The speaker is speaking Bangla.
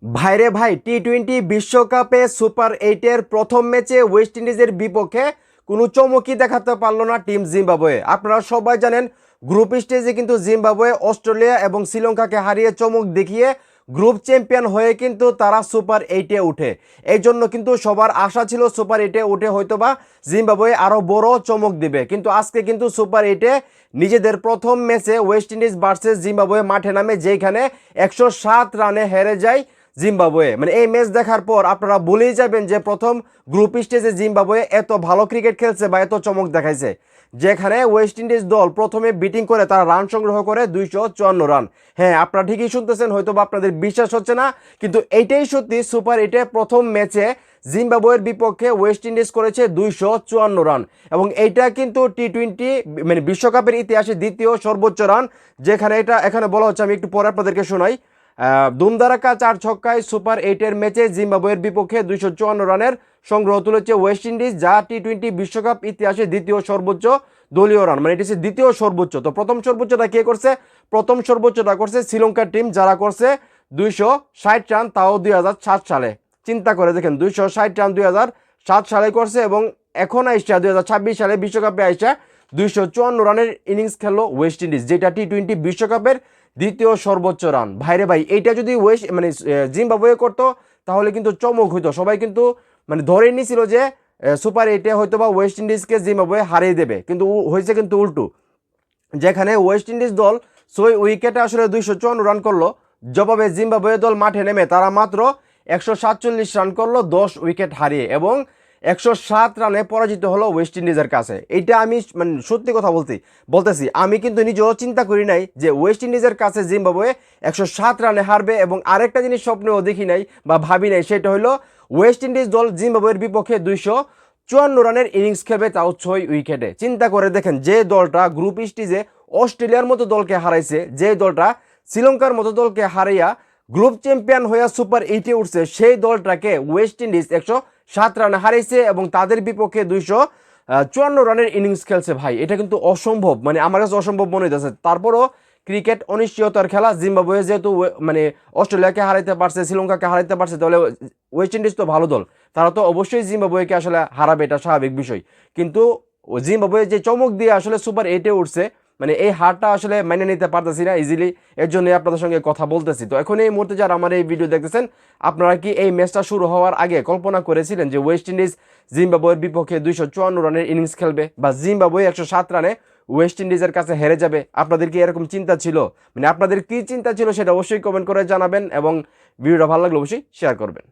ভাইরে ভাই, টি-20 বিশ্বকাপে সুপার 8-এর প্রথম ম্যাচে ওয়েস্ট ইন্ডিজের বিপক্ষে কোনো চমকই দেখাতে পারলো না টিম জিম্বাবুয়ে। আপনারা সবাই জানেন গ্রুপ স্টেজে কিন্তু জিম্বাবুয়ে অস্ট্রেলিয়া এবং শ্রীলঙ্কাকে হারিয়ে চমক দেখিয়ে গ্রুপ চ্যাম্পিয়ন হয়ে কিন্তু তারা সুপার 8-এ উঠে। এই জন্য কিন্তু সবার আশা ছিল সুপার 8-এ উঠে হয়তোবা জিম্বাবুয়ে আরও বড় চমক দিবে, কিন্তু আজকে কিন্তু সুপার 8-এ নিজেদের প্রথম ম্যাচে ওয়েস্ট ইন্ডিজ ভার্সেস জিম্বাবুয়ে মাঠে নামে, যেখানে 107 রানে হেরে যায় জিম্বাবুয়ে। মানে এই ম্যাচ দেখার পর আপনারা ভুলেই যাবেন যে প্রথম গ্রুপ স্টেজে জিম্বাবুয়ে এত ভালো ক্রিকেট খেলছে বা এত চমক দেখাইছে। যেখানে ওয়েস্ট ইন্ডিজ দল প্রথমে ব্যাটিং করে তারা রান সংগ্রহ করে 254 রান। হ্যাঁ, আপনারা ঠিকই শুনতেছেন, হয়তো বা আপনাদের বিশ্বাস হচ্ছে না, কিন্তু এইটাই সত্যি। সুপার 8-এ প্রথম ম্যাচে জিম্বাবুয়ের বিপক্ষে ওয়েস্ট ইন্ডিজ করেছে 254 রান, এবং এইটা কিন্তু টি-20 মানে বিশ্বকাপের ইতিহাসে দ্বিতীয় সর্বোচ্চ রান। যেখানে এটা এখানে বলা হচ্ছে, আমি একটু পরে আপনাদেরকে শোনাই। দুমদারাক্কা 4 ছক্কায় সুপার 8-এর ম্যাচে জিম্বাবুয়ের বিপক্ষে 254 রানের সংগ্রহ তুলেছে ওয়েস্ট ইন্ডিজ, যা টি-20 বিশ্বকাপ ইতিহাসে দ্বিতীয় সর্বোচ্চ দলীয় রান। মানে এটি হচ্ছে দ্বিতীয় সর্বোচ্চ। তো প্রথম সর্বোচ্চটা কে করছে? প্রথম সর্বোচ্চটা করছে শ্রীলঙ্কার টিম, যারা করছে 260 রান, তাও 2007 সালে। চিন্তা করে দেখেন, 260 রান 2007 সালে করছে, এবং এখন আইসা 2026 সালে বিশ্বকাপে আইসা 254 রানের ইনিংস খেললো ওয়েস্ট ইন্ডিজ, যেটা টি-20 বিশ্বকাপের দ্বিতীয় সর্বোচ্চ রান। ভাইরে ভাই, এইটা যদি জিম্বাবুয়ে করতো তাহলে কিন্তু চমক হইতো। সবাই কিন্তু মানে ধরে নিয়েছিল যে সুপার 8-এ হয়তো বা ওয়েস্ট ইন্ডিজকে জিম্বাবুয়ে হারিয়ে দেবে, কিন্তু হয়েছে কিন্তু উল্টো। যেখানে ওয়েস্ট ইন্ডিজ দল 6 উইকেটে আসলে 254 রান করলো, জবাবে জিম্বাবুয়ে দল মাঠে নেমে তারা মাত্র 147 রান করলো 10 উইকেট হারিয়ে, এবং 107 রানে পরাজিত হলো ওয়েস্ট ইন্ডিজের কাছে। এইটা আমি মানে সত্যি কথা বলতেছি, আমি কিন্তু নিজেও চিন্তা করি নাই যে ওয়েস্ট ইন্ডিজের কাছে জিম্বাবুয়ে 107 রানে হারবে, এবং আরেকটা জিনিস স্বপ্নেও দেখি নাই বা ভাবি নাই, সেটা হলো ওয়েস্ট ইন্ডিজ দল জিম্বাবুয়ের বিপক্ষে 254 রানের ইনিংস খেলবে, তাও 6 উইকেটে। চিন্তা করে দেখেন, যে দলটা গ্রুপ স্টেজে অস্ট্রেলিয়ার মতো দলকে হারাইছে, যে দলটা শ্রীলঙ্কার মতো দলকে হারাইয়া গ্রুপ চ্যাম্পিয়ন হয়ে সুপার 8-এ উঠছে, সেই দলটাকে ওয়েস্ট ইন্ডিজ 107 রানে হারিয়েছে, এবং তাদের বিপক্ষে 254 রানের ইনিংস খেলছে। ভাই, এটা কিন্তু অসম্ভব, মানে আমার কাছে অসম্ভব মনে হইতেছে। তারপরও ক্রিকেট অনিশ্চয়তার খেলা। জিম্বাবুয়ে যেহেতু মানে অস্ট্রেলিয়াকে হারাইতে পারছে, শ্রীলঙ্কাকে হারাইতে পারছে, তাহলে ওয়েস্ট ইন্ডিজ তো ভালো দল, তারা তো অবশ্যই জিম্বাবুয়েকে আসলে হারাবে, এটা স্বাভাবিক বিষয়। কিন্তু জিম্বাবুয়ে যে চমক দিয়ে আসলে সুপার 8-এ উঠছে, মানে এই হারটা আসলে মেনে নিতে পারতেছি না ইজিলি। এর জন্য আপনাদের সঙ্গে কথা বলতেছি। তো এখন এই মুহূর্তে যারা আমার এই ভিডিও দেখতেছেন, আপনারা কি এই ম্যাচটা শুরু হওয়ার আগে কল্পনা করেছিলেন যে ওয়েস্ট ইন্ডিজ জিম্বাবুয়ের বিপক্ষে 254 রানের ইনিংস খেলবে, বা জিম্বাবুয়ে 107 রানে ওয়েস্ট ইন্ডিজের কাছে হেরে যাবে? আপনাদের কি এরকম চিন্তা ছিল? মানে আপনাদের কি চিন্তা ছিল সেটা অবশ্যই কমেন্ট করে জানাবেন, এবং ভিডিওটা ভালো লাগলে অবশ্যই শেয়ার করবেন।